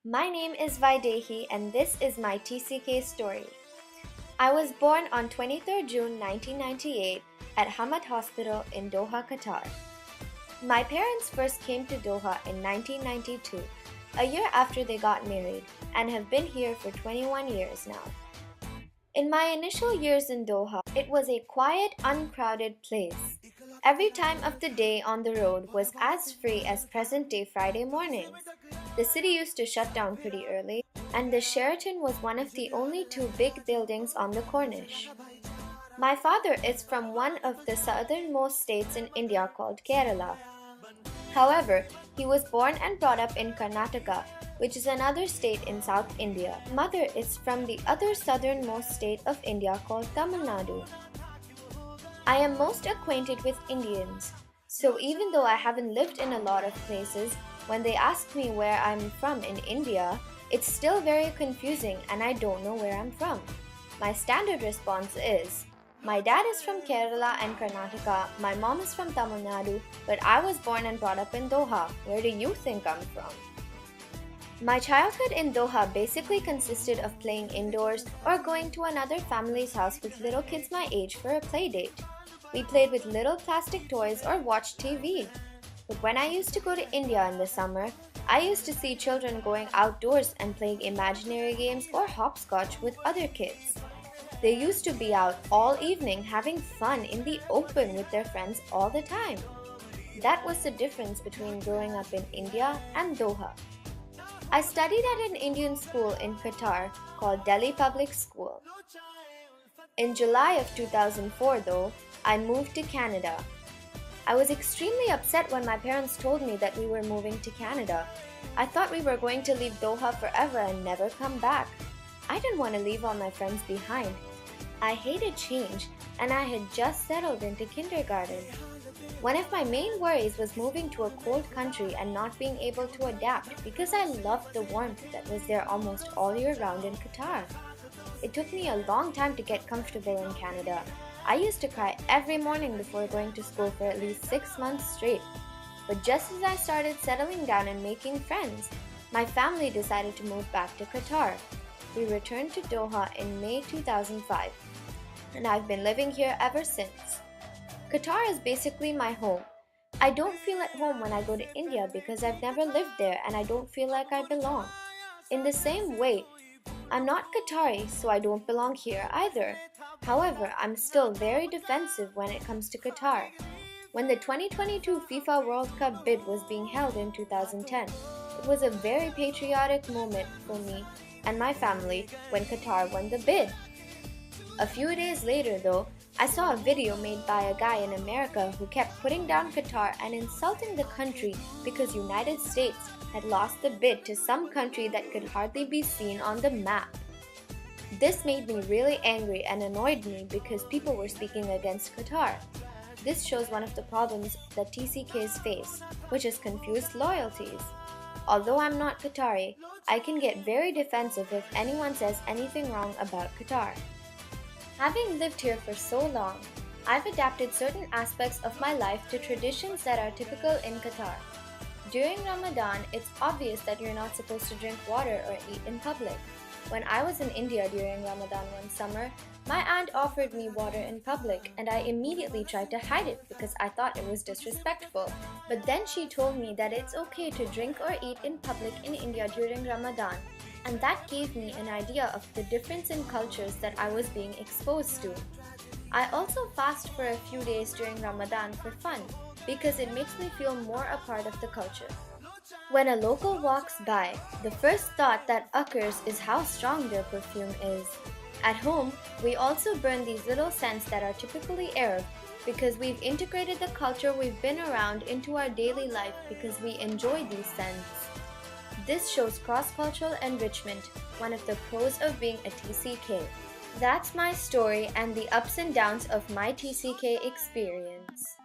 My name is Vaidehi and this is my TCK story. I was born on 23rd June 1998 at Hamad Hospital in Doha, Qatar. My parents first came to Doha in 1992, a year after they got married, and have been here for 21 years now. In my initial years in Doha, it was a quiet, uncrowded place. Every time of the day on the road was as free as present day Friday mornings. The city used to shut down pretty early, and the Sheraton was one of the only two big buildings on the Corniche. My father is from one of the southernmost states in India called Kerala. However, he was born and brought up in Karnataka, which is another state in South India. Mother is from the other southernmost state of India called Tamil Nadu. I am most acquainted with Indians, so even though I haven't lived in a lot of places, when they ask me where I'm from in India, it's still very confusing and I don't know where I'm from. My standard response is, my dad is from Kerala and Karnataka, my mom is from Tamil Nadu, but I was born and brought up in Doha. Where do you think I'm from? My childhood in Doha basically consisted of playing indoors or going to another family's house with little kids my age for a play date. We played with little plastic toys or watched TV. But when I used to go to India in the summer, I used to see children going outdoors and playing imaginary games or hopscotch with other kids. They used to be out all evening having fun in the open with their friends all the time. That was the difference between growing up in India and Doha. I studied at an Indian school in Qatar called Delhi Public School. In July of 2004, though, I moved to Canada. I was extremely upset when my parents told me that we were moving to Canada. I thought we were going to leave Doha forever and never come back. I didn't want to leave all my friends behind. I hated change, and I had just settled into kindergarten. One of my main worries was moving to a cold country and not being able to adapt because I loved the warmth that was there almost all year round in Qatar. It took me a long time to get comfortable in Canada. I used to cry every morning before going to school for at least 6 months straight. But just as I started settling down and making friends, my family decided to move back to Qatar. We returned to Doha in May 2005, and I've been living here ever since. Qatar is basically my home. I don't feel at home when I go to India because I've never lived there and I don't feel like I belong. In the same way, I'm not Qatari, so I don't belong here either. However, I'm still very defensive when it comes to Qatar. When the 2022 FIFA World Cup bid was being held in 2010, it was a very patriotic moment for me and my family when Qatar won the bid. A few days later, though, I saw a video made by a guy in America who kept putting down Qatar and insulting the country because United States had lost the bid to some country that could hardly be seen on the map. This made me really angry and annoyed me because people were speaking against Qatar. This shows one of the problems that TCKs face, which is confused loyalties. Although I'm not Qatari, I can get very defensive if anyone says anything wrong about Qatar. Having lived here for so long, I've adapted certain aspects of my life to traditions that are typical in Qatar. During Ramadan, it's obvious that you're not supposed to drink water or eat in public. When I was in India during Ramadan one summer, my aunt offered me water in public and I immediately tried to hide it because I thought it was disrespectful. But then she told me that it's okay to drink or eat in public in India during Ramadan. And that gave me an idea of the difference in cultures that I was being exposed to. I also fast for a few days during Ramadan for fun because it makes me feel more a part of the culture. When a local walks by, the first thought that occurs is how strong their perfume is. At home, we also burn these little scents that are typically Arab because we've integrated the culture we've been around into our daily life because we enjoy these scents. This shows cross-cultural enrichment, one of the pros of being a TCK. That's my story and the ups and downs of my TCK experience.